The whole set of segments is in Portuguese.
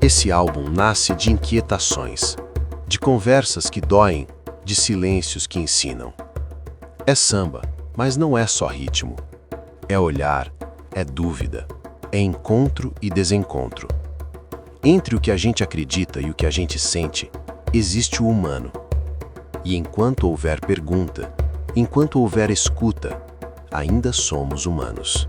Esse álbum nasce de inquietações, de conversas que doem, de silêncios que ensinam. É samba, mas não é só ritmo. É olhar, é dúvida, é encontro e desencontro. Entre o que a gente acredita e o que a gente sente, existe o humano. E enquanto houver pergunta, enquanto houver escuta, ainda somos humanos.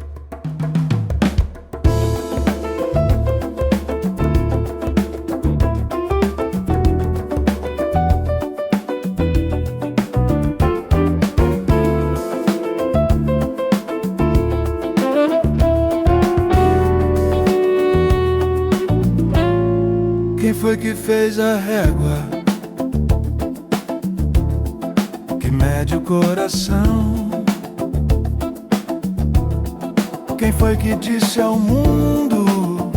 Quem foi que fez a régua que mede o coração? Quem foi que disse ao mundo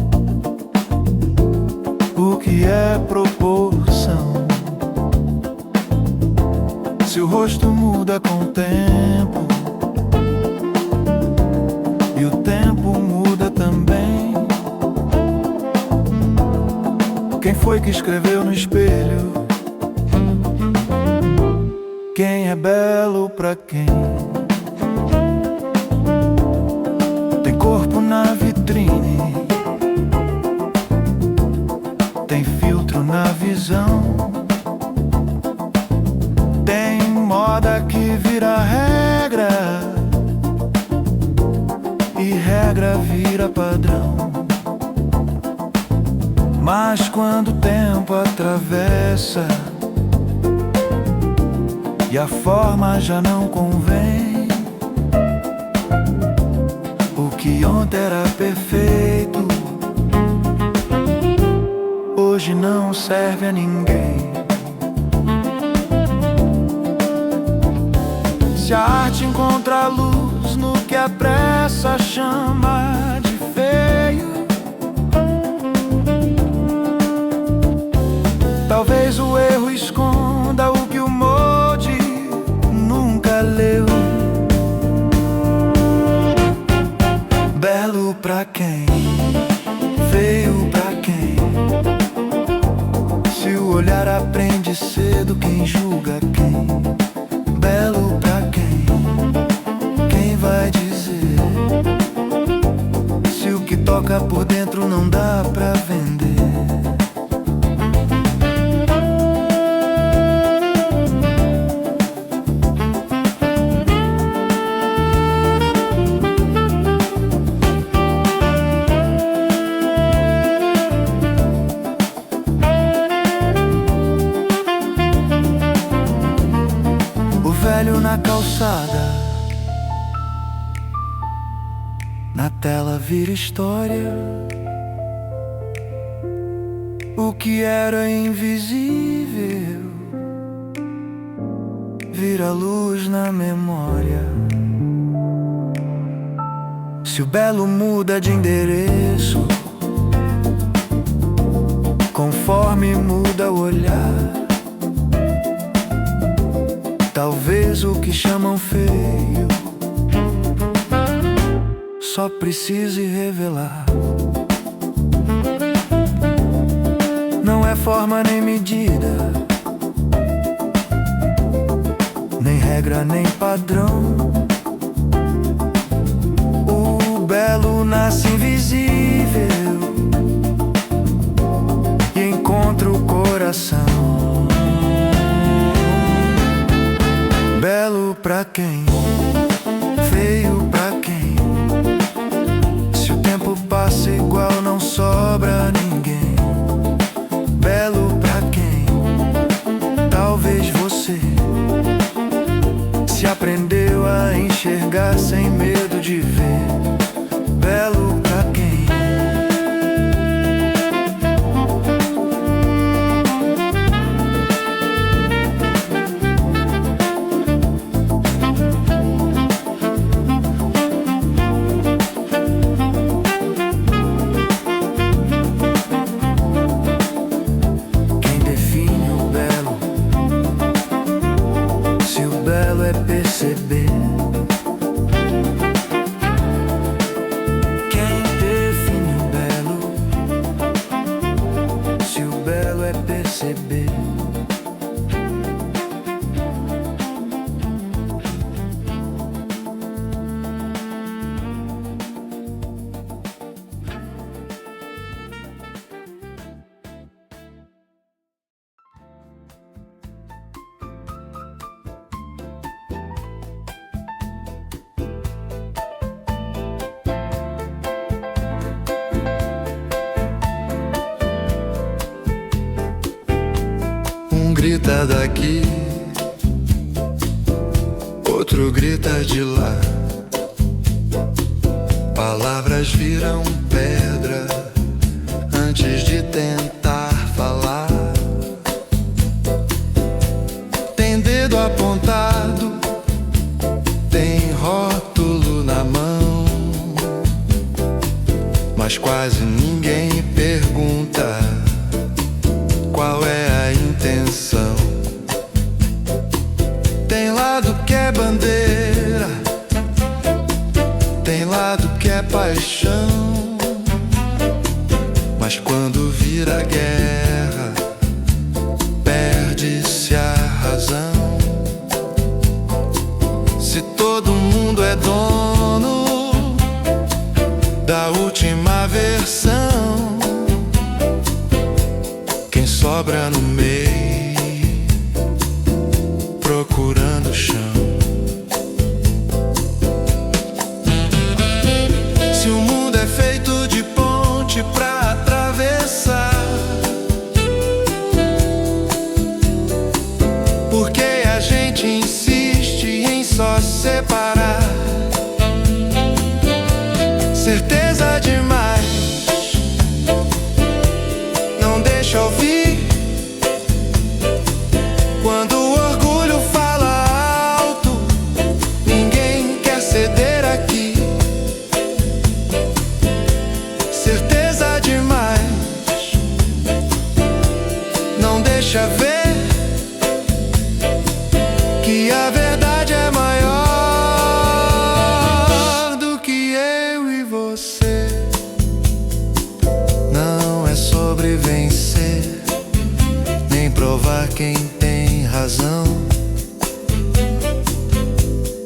o que é proporção? Se o rosto muda com o tempo e o tempo muda também. Quem foi que escreveu no espelho quem é belo pra quem? Tem corpo na vitrine, tem filtro na visão, tem moda que vira regra e regra vira padrão. Mas quando o tempo atravessa e a forma já não convém, o que ontem era perfeito hoje não serve a ninguém. Se a arte encontra a luz no que a pressa chama de feio, talvez o erro esconda o que o molde nunca leu. Belo pra quem? Feio pra quem? Se o olhar aprende cedo, quem julga quem? Belo pra quem? Quem vai dizer? Se o que toca por dentro não dá pra vender. Velho na calçada, na tela vira história. O que era invisível vira luz na memória. Se o belo muda de endereço, conforme muda o olhar, talvez o que chamam feio só precise revelar. Não é forma nem medida, nem regra nem padrão. O belo nasce invisível e encontra o coração. Belo pra quem? Feio pra quem? Se o tempo passa igual, não sobra ninguém. Belo pra quem? Talvez você se aprendeu a enxergar sem medo de ver. Belo pra quem? é perceber grita daqui, outro grita de lá. Palavras viram pedra antes de tentar falar. Tem dedo apontado, tem rótulo na mão, mas quase ninguém pergunta qual é a intenção. Tem lado que é bandeira, tem lado que é paixão, mas quando vira guerra, perde-se a razão. Se todo mundo é dono da última versão, quem sobra no meio, procurando o chão. Se o mundo é feito de ponte pra atravessar, por que a gente insiste em só separar? Certeza demais, não deixa ouvir. Quando o orgulho fala alto, ninguém quer ceder aqui. Certeza demais, não deixa ver que a verdade é maior do que eu e você. Não é sobre vencer, nem provar quem tem razão.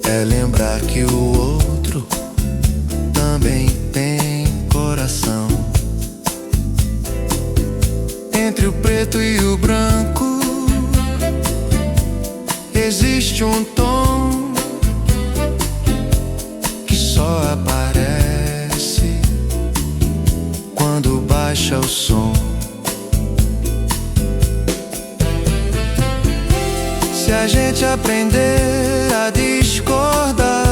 É lembrar que o outro também tem coração. Entre o preto e o branco existe um tom que só aparece quando baixa o som. Se a gente aprender a discordar,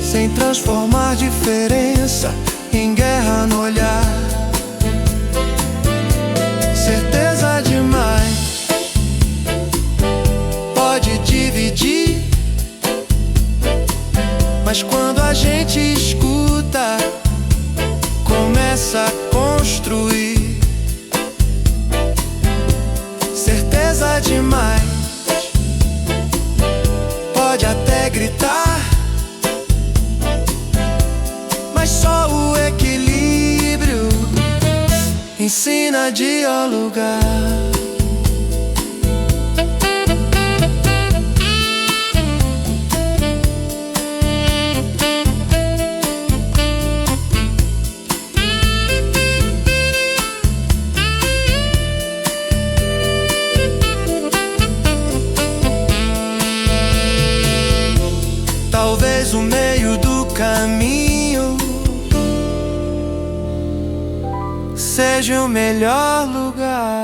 sem transformar diferença em guerra no olhar, certeza demais pode dividir, mas quando a gente escuta, começa a construir. Certeza demais pode até gritar, mas só o equilíbrio ensina a dialogar. Talvez o meio do caminho seja o melhor lugar.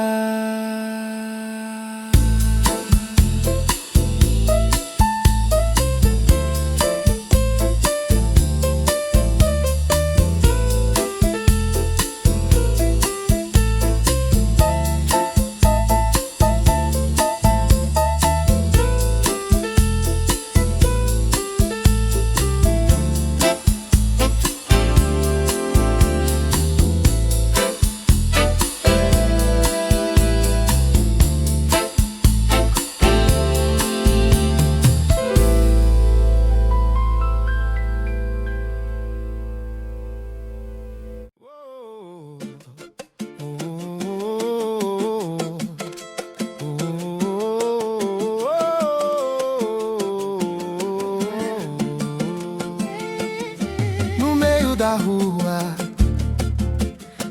Da rua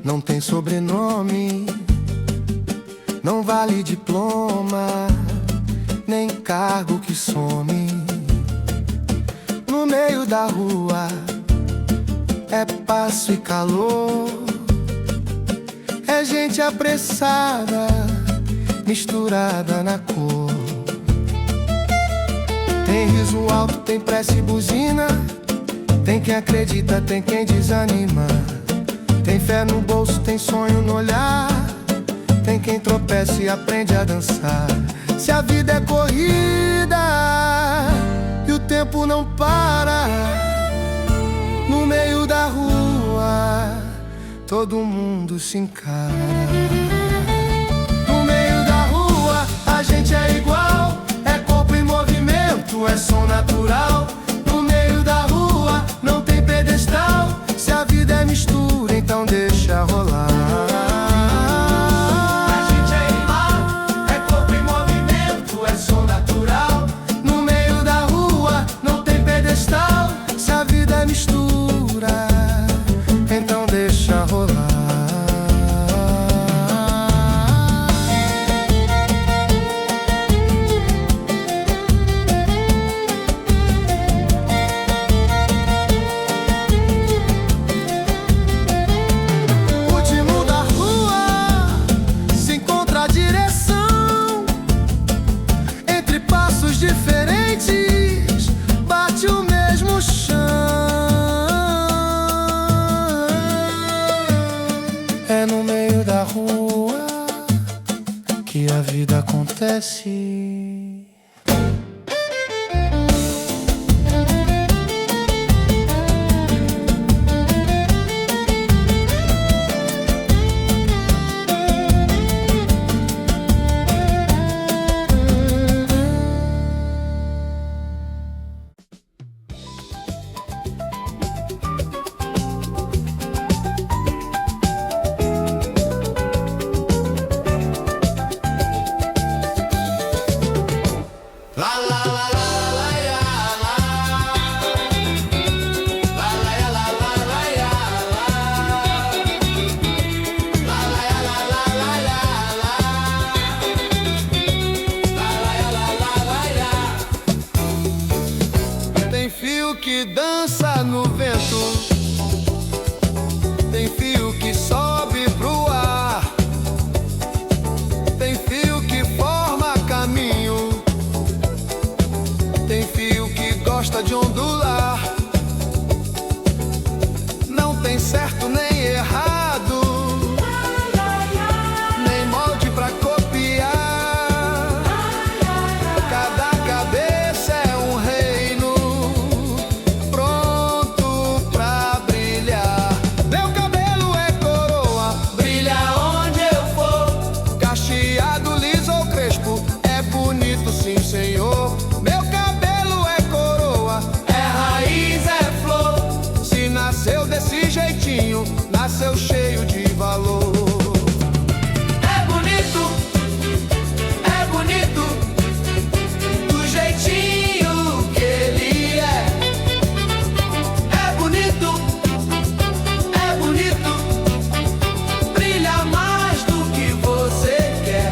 não tem sobrenome, não vale diploma, nem cargo que some. No meio da rua é passo e calor, É gente apressada, misturada na cor. Tem riso alto, tem prece e buzina. Tem quem acredita, tem quem desanima. Tem fé no bolso, tem sonho no olhar. Tem quem tropeça e aprende a dançar. Se a vida é corrida e o tempo não para, no meio da rua todo mundo se encara. No meio da rua a gente é igual. É corpo em movimento, é som natural. No meio da rua não tem pedestal. Se a vida é mistura, então deixa rolar. A gente é igual, é corpo em movimento, é som natural. No meio da rua não tem pedestal. Se a vida é mistura, então deixa rolar. Diferentes, bate o mesmo chão. É no meio da rua que a vida acontece. Tem fio que dança no vento, tem fio que sobe pro ar, tem fio que forma caminho, tem fio que gosta de ondular. Não tem certo nem errado, nem molde pra copiar. Cada cabeça é um reino pronto pra brilhar. Meu cabelo é coroa, brilha onde eu for. Cacheado, liso ou crespo, é bonito sim, senhor. Meu cabelo é coroa, é raiz, é flor. Se nasceu desse jeitinho, nasceu cheio de valor. É bonito, do jeitinho que ele é. É bonito, brilha mais do que você quer.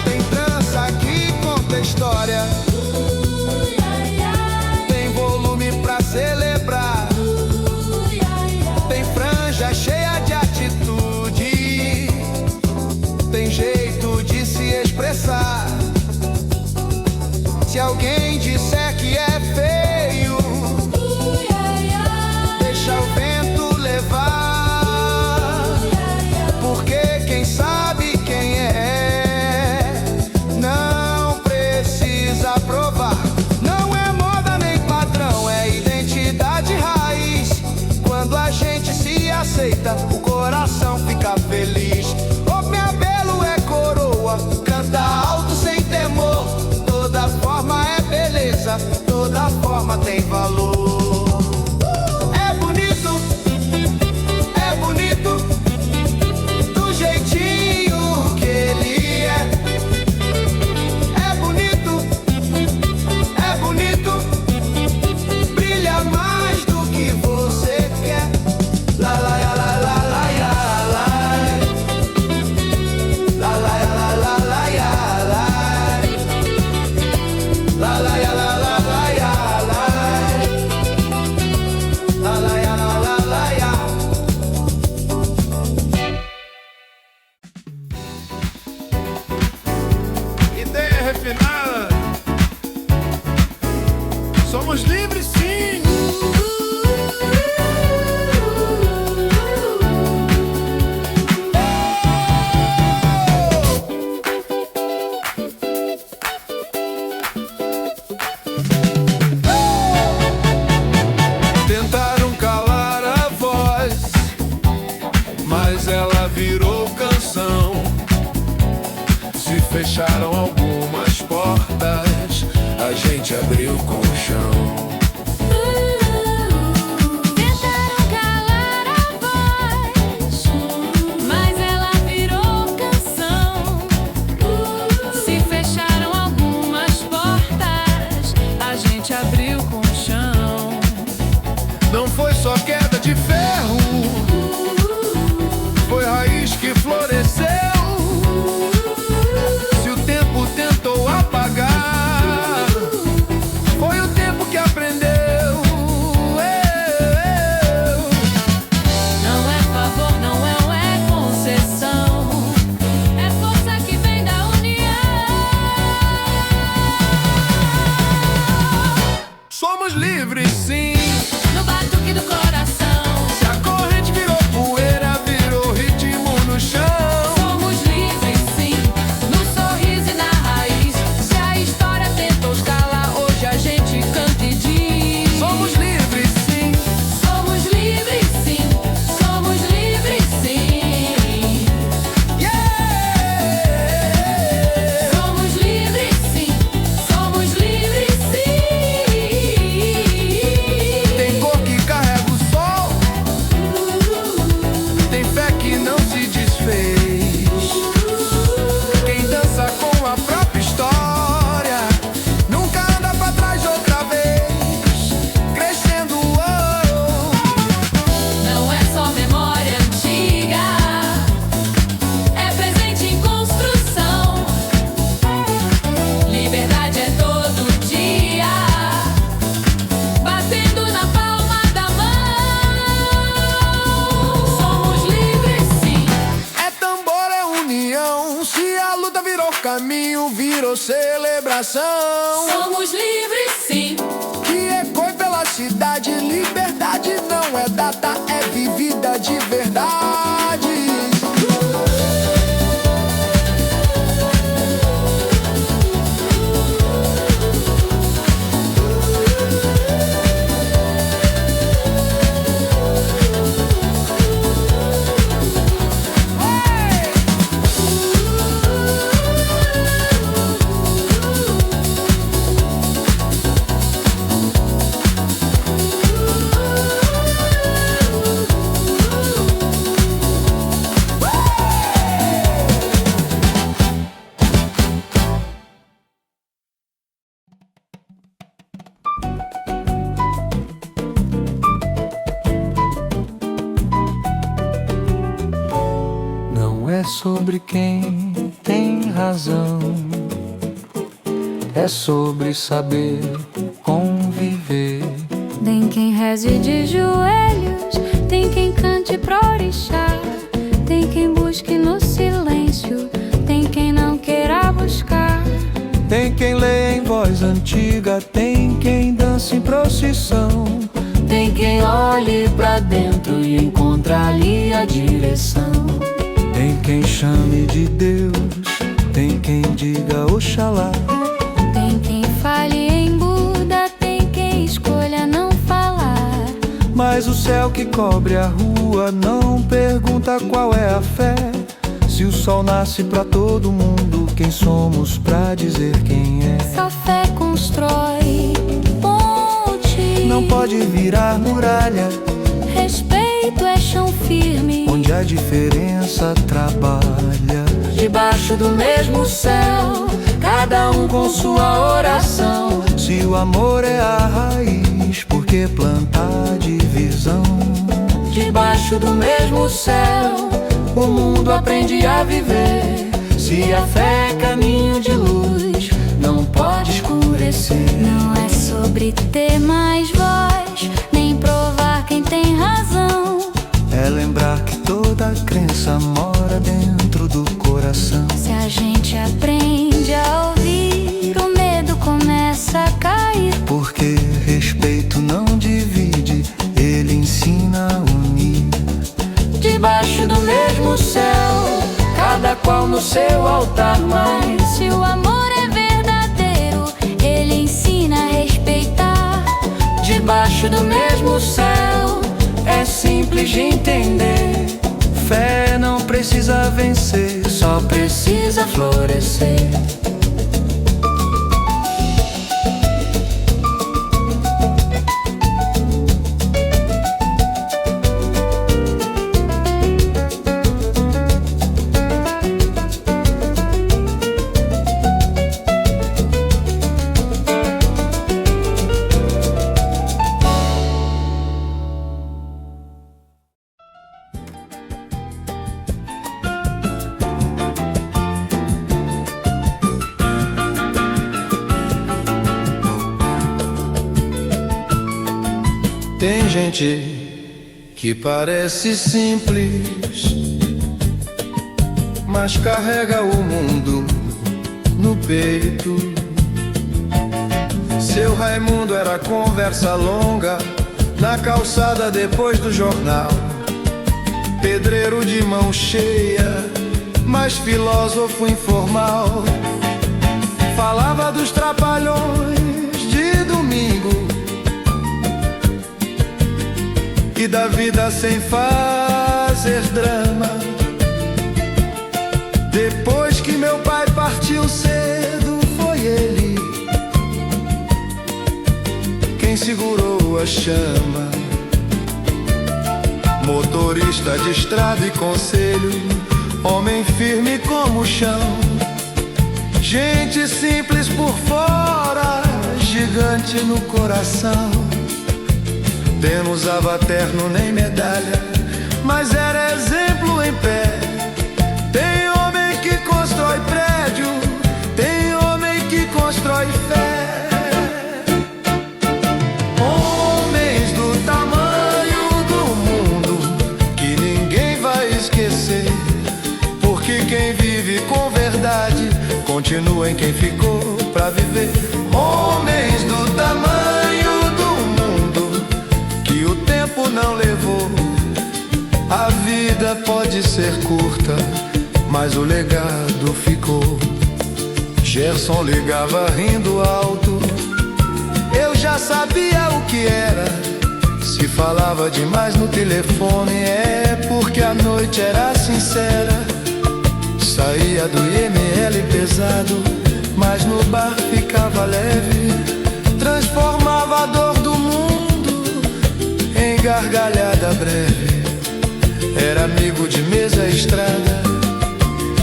Tem trança que conta história, tem volume pra celebrar, tem franja cheia de atitude, tem jeito de se expressar. Se alguém disser que é feio, deixa o vento levar, porque quem sabe quem é não precisa provar. Não é moda nem padrão, é identidade raiz. Quando a gente se aceita, o coração fica feliz. O cabelo é coroa, canta alto sem temor. Toda forma é beleza, toda forma tem valor. É bonito, do jeitinho que ele é. É bonito, brilha mais do que você quer. La la la la la la la. La la la la la la. La la la la la la. gente abriu com o chão. Tentaram calar a voz, mas ela virou canção. Se fecharam algumas portas, a gente abriu com o chão. Não foi só queda de ferro, foi raiz que floresceu. Se o tempo tentou apagar, foi o tempo que aprendeu. Não é favor, não é concessão, é força que vem da união. Somos livres, sim. No batuque do coração, Se a corrente virou poeira, virou ritmo no chão. somos livres sim, no sorriso e na raiz. Se a história tentou escalar, hoje a gente canta e diz: Somos livres, sim. somos livres sim, somos livres sim. Yeah! Somos livres sim, somos livres sim. Tem cor que carrega o sol, tem fé que não se desfez. Quem dança com a própria história nunca anda pra trás outra vez. Crescendo, oh. Não é só memória antiga, é presente em construção. Liberdade é todo dia, batendo na palma da mão. Somos livres sim, É tambor, é união. Se a luta virou caminho, virou celebração. somos livres sim. Que ecoe pela cidade. Liberdade não é data, é vivida de verdade. Não é sobre quem tem razão, é sobre saber conviver. Tem quem reze de joelhos, tem quem cante pro orixá, tem quem busque no silêncio, tem quem não queira buscar. Tem quem lê em voz antiga, tem quem dança em procissão. Tem quem olhe pra dentro e encontra ali a direção. Tem quem chame de Deus, tem quem diga Oxalá. Tem quem fale em Buda, tem quem escolha não falar. Mas o céu que cobre a rua não pergunta qual é a fé. Se o sol nasce pra todo mundo, quem somos pra dizer quem é? Só fé constrói ponte. Não pode virar muralha, Respeito é chão firme, onde a diferença trabalha. debaixo do mesmo céu, cada um com sua oração. Se o amor é a raiz, por que plantar divisão? Debaixo do mesmo céu, o mundo aprende a viver. Se a fé é caminho de luz, Não pode escurecer. Não é sobre ter mais voz, nem provar quem tem razão. é lembrar que toda crença mora dentro do coração. Se a gente aprende a ouvir, o medo começa a cair. Porque respeito não divide, ele ensina a unir. Debaixo do mesmo céu, cada qual no seu altar. Mas se o amor é verdadeiro, ele ensina a respeitar. Debaixo do mesmo céu, é simples de entender. Fé não precisa vencer, só precisa florescer. Tem gente que parece simples, mas carrega o mundo no peito. Seu Raimundo era conversa longa na calçada depois do jornal. Pedreiro de mão cheia, mas filósofo informal. Falava dos trapalhões de domingo e da vida sem fazer drama. Depois que meu pai partiu cedo, foi ele quem segurou a chama. Motorista de estrada e conselho, homem firme como o chão. Gente simples por fora, gigante no coração. Não usava terno nem medalha, mas era exemplo em pé. Tem homem que constrói prédio, tem homem que constrói fé. Homens do tamanho do mundo que ninguém vai esquecer, porque quem vive com verdade continua em quem ficou pra viver. Homens do tamanho do mundo que o tempo não levou. A vida pode ser curta, mas o legado ficou. Gerson ligava rindo alto, eu já sabia o que era. Se falava demais no telefone, é porque a noite era sincera. Saía do IML pesado, mas no bar ficava leve. Transformava a dor do mundo em gargalhada breve. Era amigo de mesa e estrada,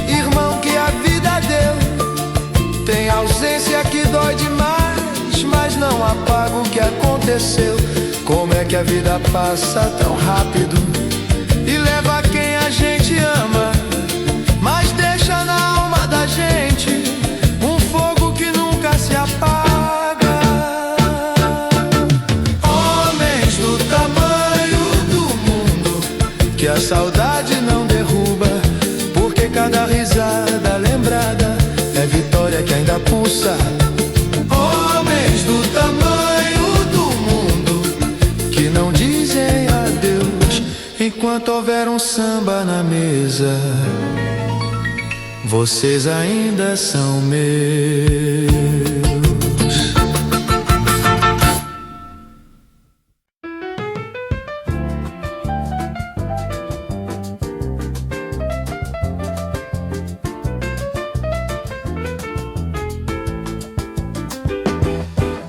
irmão que a vida deu. Tem ausência que dói demais, mas não apaga o que aconteceu. Como é que a vida passa tão rápido e leva quem a gente ama, mas deixa na alma da gente um fogo que nunca se apaga. Homens do tamanho do mundo que a saudade não derruba, porque cada risada lembrada é vitória que ainda pulsa. Homens do tamanho do mundo que não dizem adeus enquanto houver um samba na mesa. Vocês ainda são meus.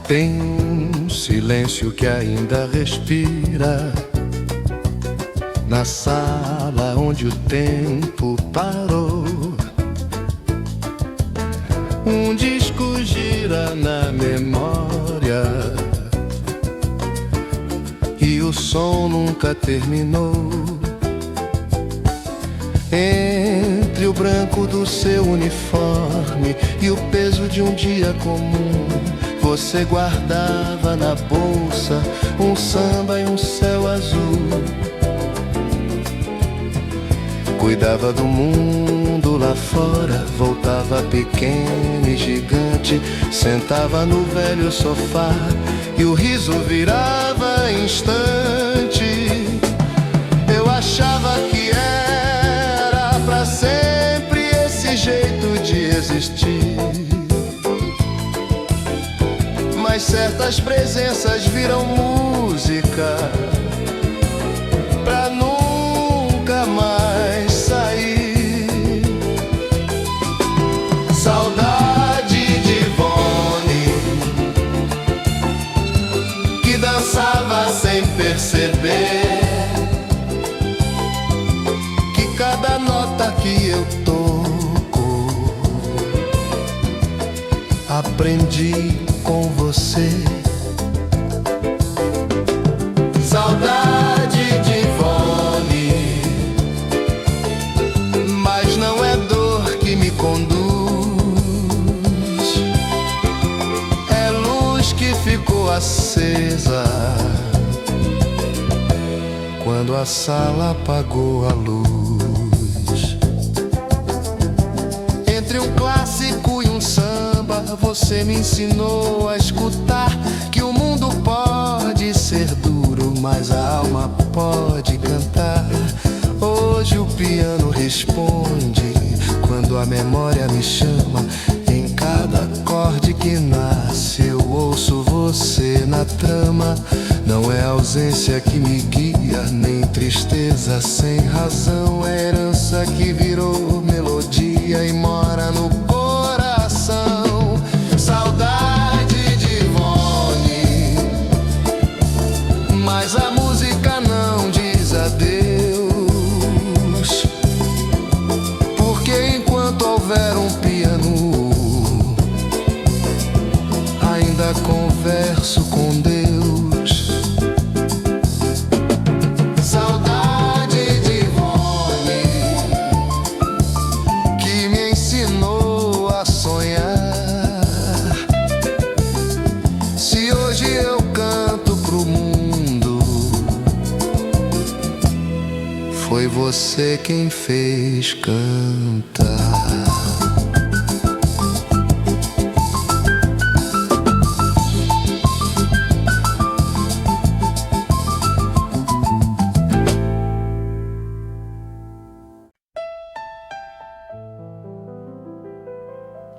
Tem um silêncio que ainda respira na sala onde o tempo parou. Um disco gira na memória e o som nunca terminou. Entre o branco do seu uniforme e o peso de um dia comum, você guardava na bolsa um samba e um céu azul. Cuidava do mundo lá fora, voltava pequeno e gigante, sentava no velho sofá e o riso virava instante. Eu achava que era pra sempre esse jeito de existir, mas certas presenças viram música pra nunca mais sair. Saudade de Ivone, que dançava sem perceber que cada nota que eu toco aprendi com você. Saudade de Ivone, mas não é dor que me conduz, é luz que ficou acesa quando a sala apagou a luz. Entre um clássico e um samba, você me ensinou a escutar que o mundo pode ser duro, mas a alma pode cantar. Hoje o piano responde quando a memória me chama. Em cada acorde que nasce eu ouço você na trama. Não é ausência que me guia, nem tristeza sem razão. É herança que virou melodia e mora no coração. Saudade de Ivone, mas a música não diz adeus, porque enquanto houver um piano, ainda converso com Deus. Saudade de Ivone, que me ensinou a sonhar. Se hoje eu canto pro mundo, foi você quem fez cantar.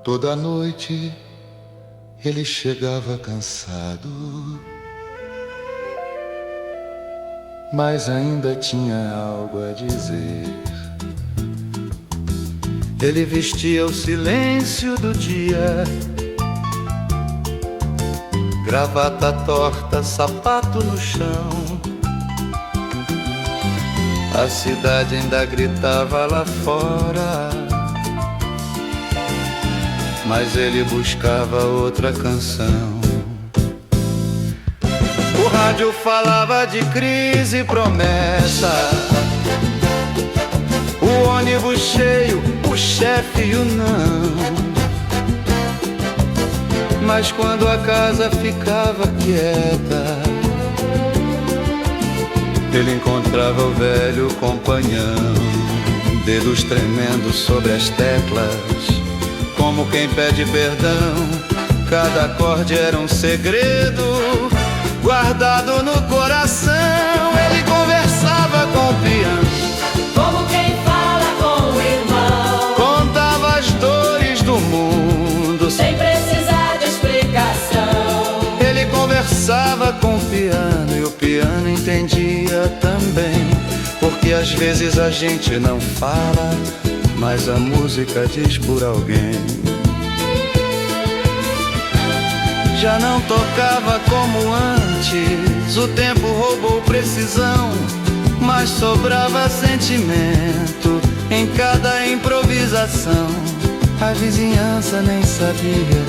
Toda noite ele chegava cansado, mas ainda tinha algo a dizer. Ele vestia o silêncio do dia, gravata torta, sapato no chão. A cidade ainda gritava lá fora, mas ele buscava outra canção. O rádio falava de crise e promessa, o ônibus cheio, o chefe e o não. Mas quando a casa ficava quieta, ele encontrava o velho companhão, dedos tremendo sobre as teclas, como quem pede perdão. Cada acorde era um segredo guardado no coração. Ele conversava com o piano, Como quem fala com o irmão, contava as dores do mundo sem precisar de explicação. Ele conversava com o piano e o piano entendia também, porque às vezes a gente não fala, mas a música diz por alguém. Já não tocava como antes, o tempo roubou precisão, mas sobrava sentimento em cada improvisação. A vizinhança nem sabia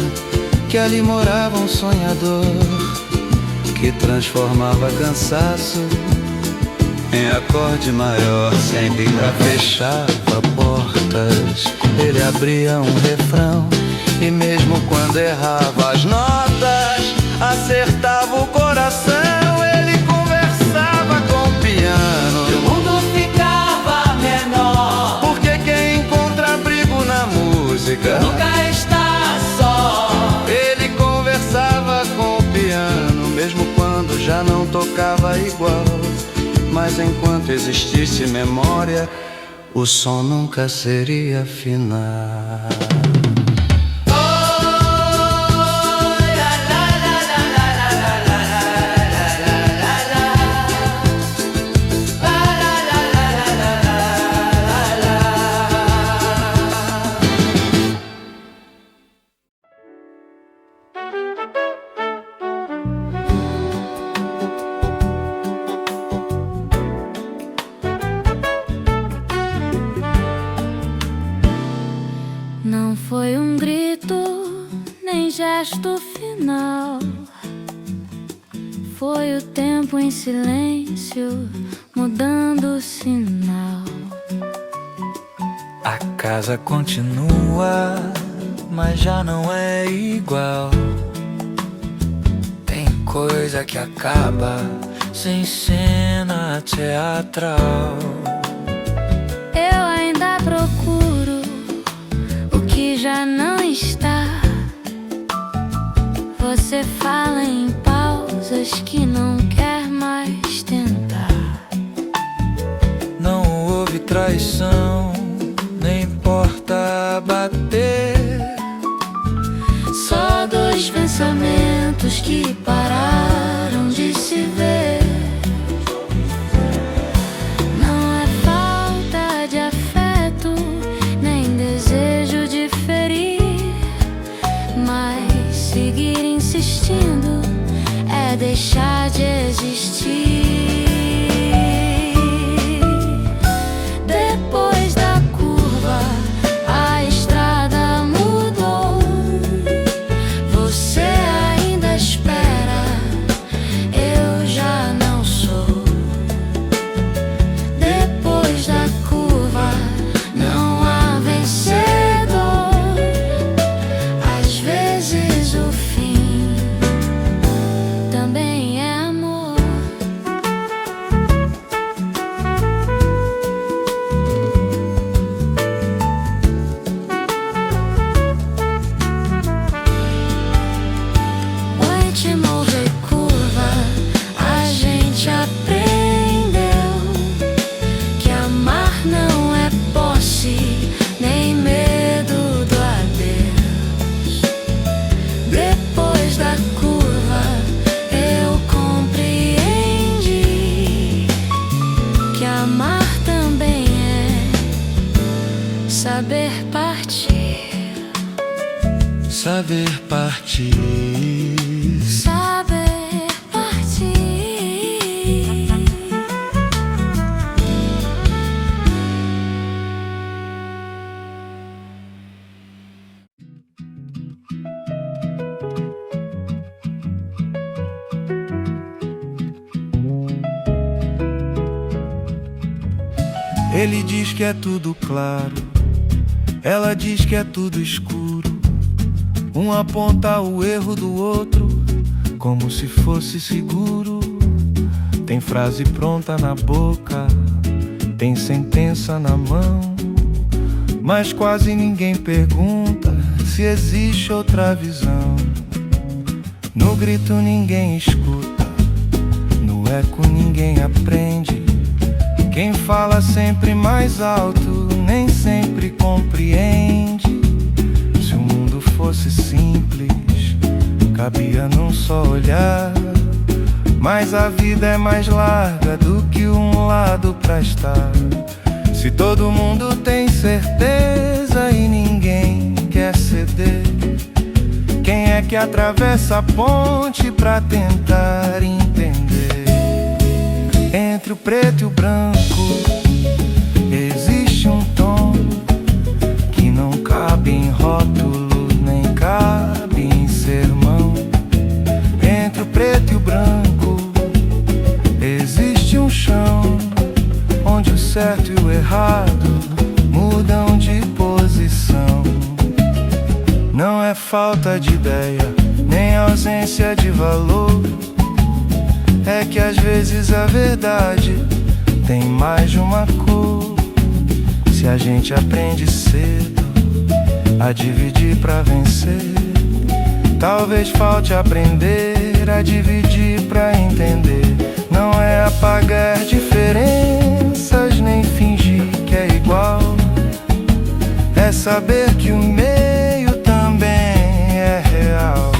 que ali morava um sonhador, que transformava cansaço em acorde maior. Sempre fechava portas, ele abria um refrão, e mesmo quando errava as notas, acertava o coração. Ele conversava com o piano, O mundo ficava menor, porque quem encontra abrigo na música nunca está só. Ele conversava com o piano, mesmo quando já não tocava igual. Mas enquanto existisse memória, o som nunca seria final. Não foi um grito, nem gesto final. Foi o tempo em silêncio, mudando o sinal. A casa continua, mas já não é igual. Tem coisa que acaba sem cena teatral. Eu ainda procuro o que já não está. Você fala em pausas que não quer mais tentar. Não houve traição, nem porta a bater. Só dois pensamentos que pararam de se ver. Não é falta de afeto, nem desejo de ferir, mas seguir insistindo é deixar de existir. Depois da curva, a estrada mudou. Você ainda espera, eu já não sou. Depois da curva, não há vencedor. Às vezes o fim também é amor. Antes de mover curva, a gente aprendeu que amar não é posse, nem medo do adeus. Depois da curva, eu compreendi que amar também é saber partir. Saber partir. Saber partir. Ele diz que é tudo claro, ela diz que é tudo escuro. Um aponta o erro do outro, como se fosse seguro. Tem frase pronta na boca, tem sentença na mão, mas quase ninguém pergunta se existe outra visão. No grito ninguém escuta, no eco ninguém aprende. Quem fala sempre mais alto nem sempre compreende. Se o mundo fosse simples, cabia num só olhar, mas a vida é mais larga do que um lado pra estar. Se todo mundo tem certeza e ninguém quer ceder, quem é que atravessa a ponte pra tentar entender? Entre o preto e o branco existe um tom que não cabe em rótulo, nem cabe em sermão. Entre o preto e o branco existe um chão onde o certo e o errado mudam de posição. Não é falta de ideia, nem ausência de valor. É que às vezes a verdade tem mais de uma cor. Se a gente aprende cedo a dividir pra vencer, talvez falte aprender a dividir pra entender. Não é apagar diferenças, nem fingir que é igual. É saber que o meio também é real.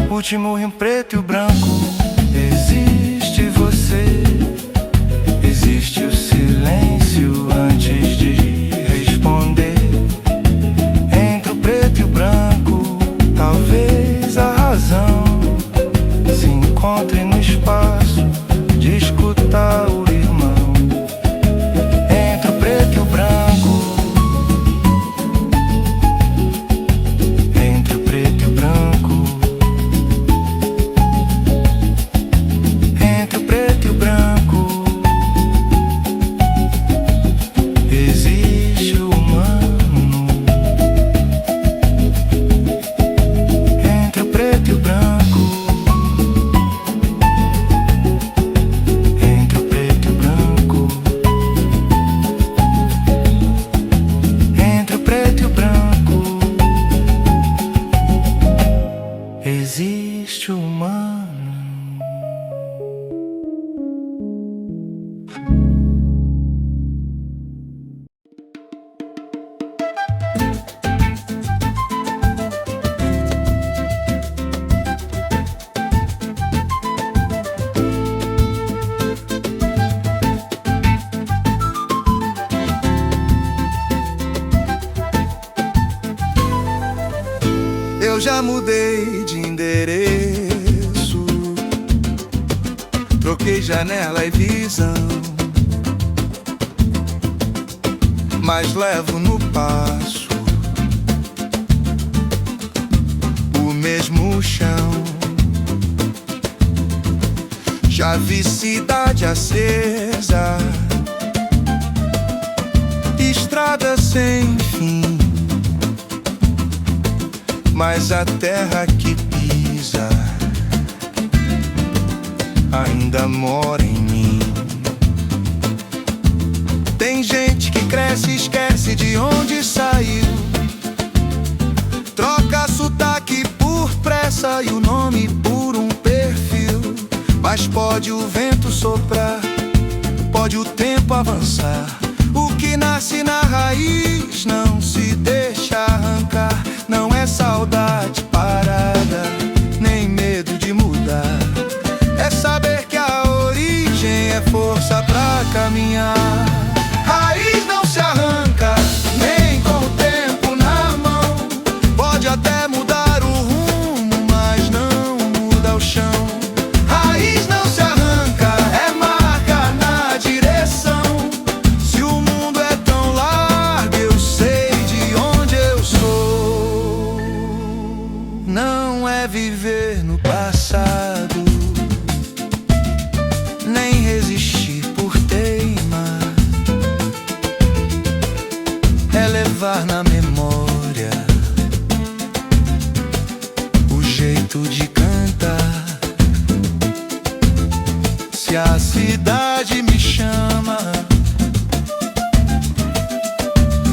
Último rio preto e o branco. Existe você, existe o silêncio antes de responder. Entre o preto e o branco, talvez a razão se encontre no espaço de escutar o irmão. Entre o preto e o branco, entre o preto e o branco, entre o preto e o branco. existe humano. Eu já mudei de endereço, troquei janela e visão, mas levo no passo o mesmo chão. Já vi cidade acesa, estrada sem fim, mas a terra que pisa ainda mora em mim. Tem gente que cresce e esquece de onde saiu, troca sotaque por pressa e o nome por um perfil. Mas pode o vento soprar, pode o tempo avançar, o que nasce na raiz não se deixa arrancar. Não é saudade parada, nem medo de mudar, é saber que a origem é força pra caminhar. Raiz não se arranca, nem com o tempo na mão. Pode até mudar o rumo, mas não muda o chão. Raiz não se arranca, é marca na direção. Se o mundo é tão largo, eu sei de onde eu sou. Não é viver no passado, nem resistir por teima, é levar na memória o jeito de cantar. Se a cidade me chama,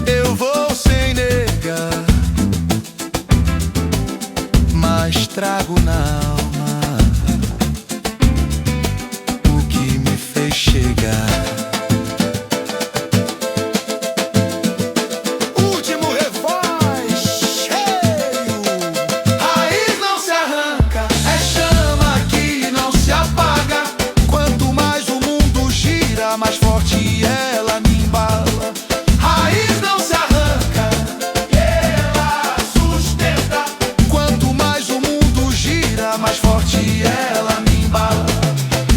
eu vou sem negar, mas trago na alma o que me fez chegar. Último revoz cheio. Raiz não se arranca, é chama que não se apaga. Quanto mais o mundo gira, mais forte ela me embala. Raiz não se arranca, ela sustenta. Quanto mais o mundo gira, mais forte ela me embala.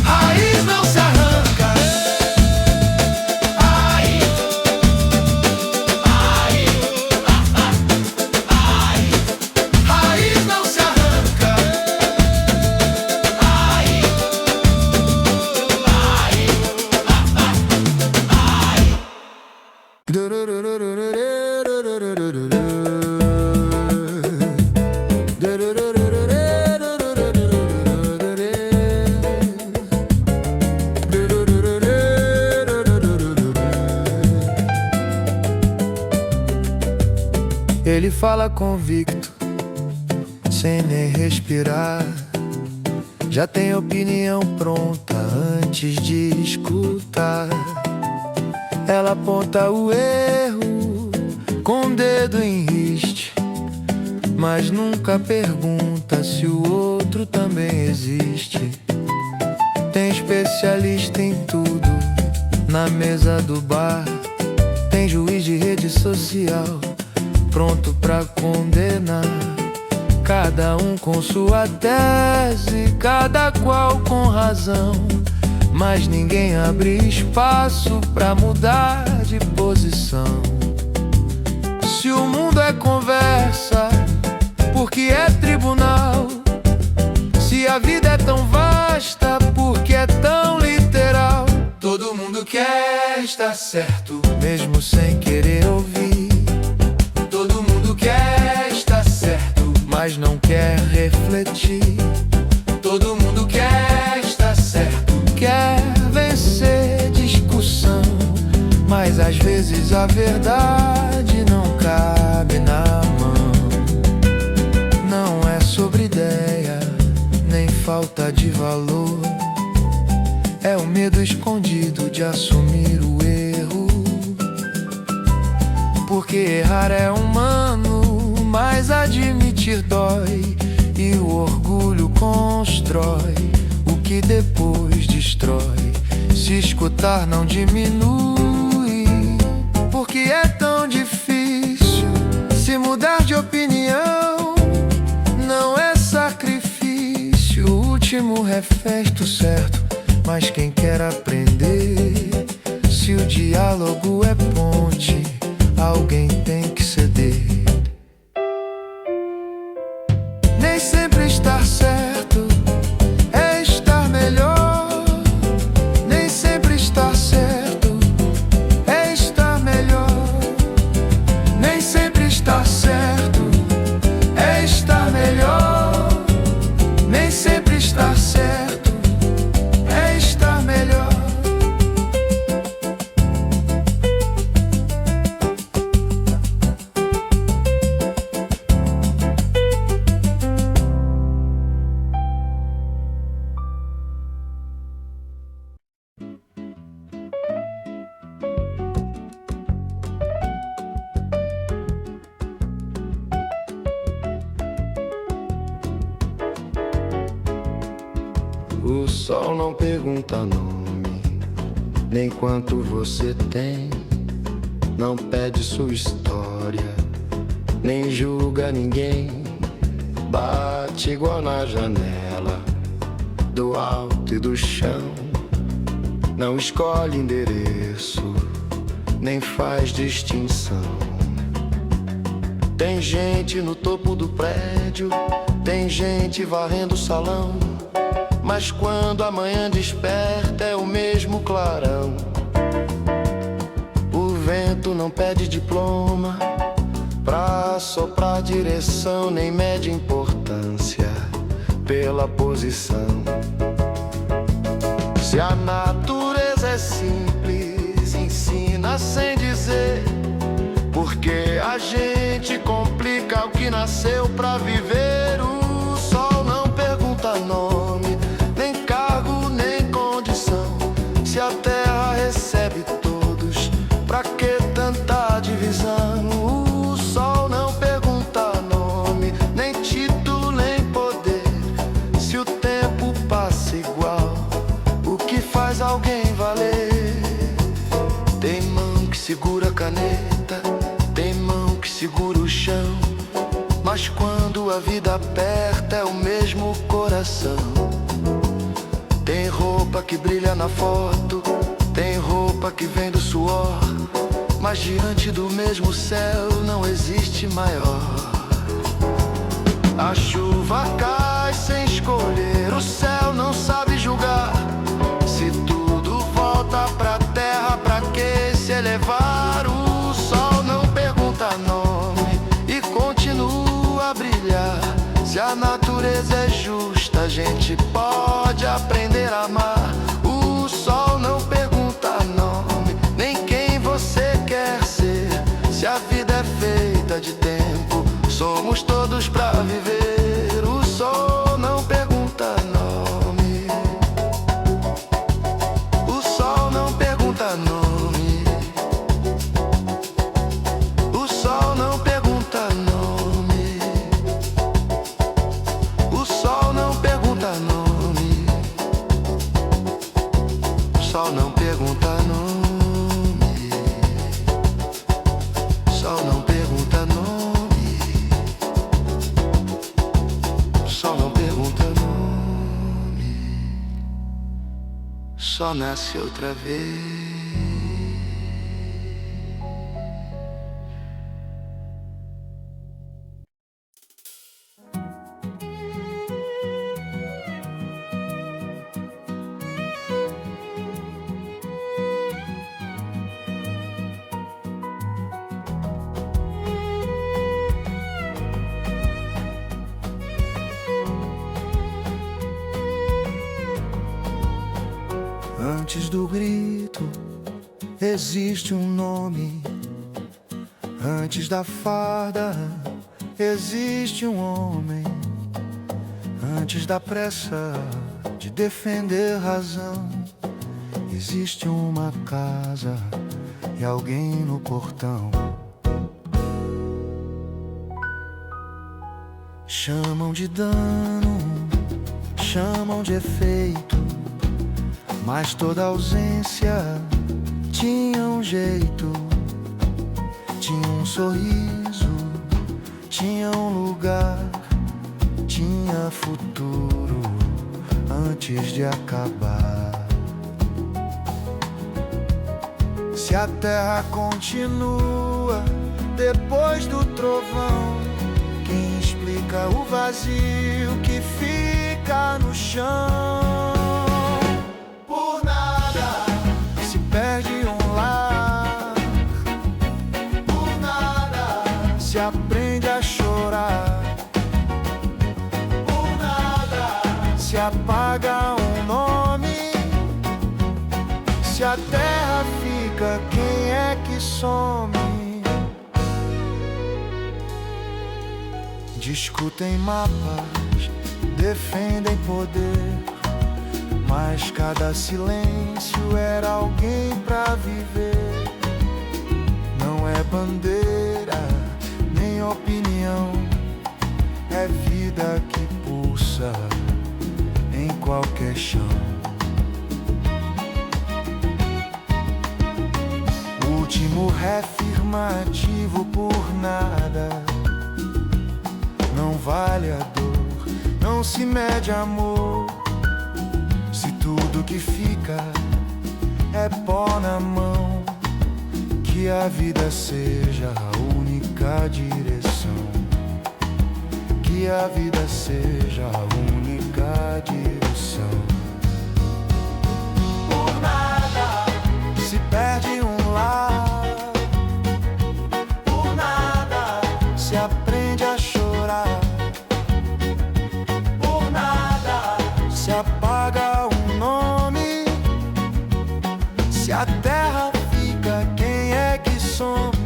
Raiz não se arranca. Ai, ai, ai. Raiz não se arranca. Ai, ele fala convicto, sem nem respirar. Já tem opinião pronta antes de escutar. Ela aponta o erro com o dedo em riste, mas nunca pergunta se o outro também existe. Tem especialista em tudo na mesa do bar, tem juiz de rede social pronto pra condenar. Cada um com sua tese, cada qual com razão, mas ninguém abre espaço pra mudar de posição. Se o mundo é conversa, por que é tribunal? Se a vida é tão vasta, por que é tão literal? Todo mundo quer estar certo, mesmo sem querer ouvir. Todo mundo quer estar certo, mas não quer refletir. Todo mundo quer estar certo, quer vencer discussão, mas às vezes a verdade não cabe na mão. Não é sobre ideia, falta de valor, é o medo escondido de assumir o erro. Porque errar é humano, mas admitir dói, e o orgulho constrói o que depois destrói. Se escutar não diminui, porque é tão difícil. Se mudar de opinião não é sacrifício. O último refesto certo, mas quem quer aprender, se o diálogo é ponte, alguém tem que ceder. Nem sempre estar certo é estar melhor. Nem sempre estar certo é estar melhor. Nem sempre estar certo é estar melhor. Nem sempre estar certo é estar melhor. O sol não pergunta nome, nem quanto você tem. Não pede sua história, nem julga ninguém. Bate igual na janela, do alto e do chão. Não escolhe endereço, nem faz distinção. Tem gente no topo do prédio, tem gente varrendo o salão. Mas quando a manhã desperta é o mesmo clarão. O vento não pede diploma pra soprar direção, nem mede importância pela posição. Se a natureza é simples, ensina sem dizer, porque a gente complica o que nasceu pra viver. O sol não pergunta nome, nem cargo, nem condição. Se a terra recebe todos, pra que tanta divisão? O sol não pergunta nome, nem título, nem poder. Se o tempo passa igual, o que faz alguém valer? Tem mão que segura a caneta, tem mão que segura o chão. Mas quando a vida aperta é o mesmo coração. Tem roupa que brilha na foto, tem roupa que vem do suor. Mas diante do mesmo céu não existe maior. A chuva cai sem escolher, o céu não sabe julgar. Se tudo volta pra terra, pra que se elevar? O sol não pergunta nome e continua a brilhar. Se a natureza é justa, a gente pode aprender a amar. O sol não pergunta nome, nem quem você quer ser. Se a vida é feita de tempo, somos todos pra viver. O sol não pergunta nome, o sol não pergunta nome, o sol não pergunta nome, o sol não pergunta nome, o sol não pergunta nome, o sol não pergunta nome, o sol não pergunta nome, só nasce outra vez. Antes do grito existe um nome. Antes da farda existe um homem. Antes da pressa de defender razão, existe uma casa e alguém no portão. Chamam de dano, chamam de efeito, mas toda ausência tinha um jeito. Tinha um sorriso, tinha um lugar, tinha futuro antes de acabar. Se a terra continua depois do trovão, quem explica o vazio que fica no chão? Por nada se perde um lar, por nada se aprende a chorar, por nada se apaga um nome. Se a terra fica, quem é que some? Discutem mapas, defendem poder, mas cada silêncio era alguém pra viver. Não é bandeira, nem opinião, é vida que pulsa em qualquer chão. Último reafirmativo por nada. Não vale a dor, não se mede amor. Se tudo que fica é pó na mão, que a vida seja a única direção. Que a vida seja a única direção. Por nada se perde um lar, por nada se aprende a chorar, por nada se apaga um nome. Se a terra fica, quem é que some?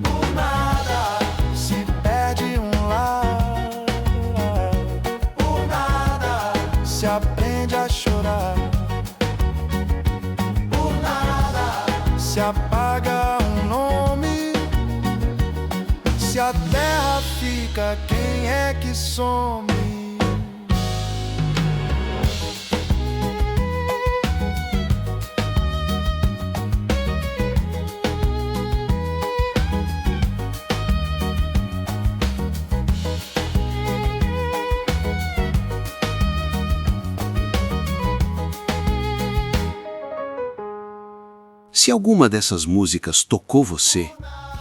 Por nada se perde um lar, por nada se aprende a chorar, por nada se apaga um nome. Se a terra fica, quem é que some? Se alguma dessas músicas tocou você,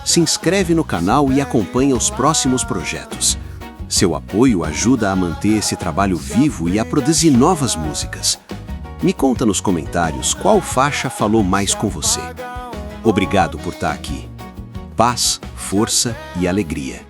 se inscreve no canal e acompanha os próximos projetos. Seu apoio ajuda a manter esse trabalho vivo e a produzir novas músicas. Me conta nos comentários qual faixa falou mais com você. Obrigado por estar aqui. Paz, força e alegria.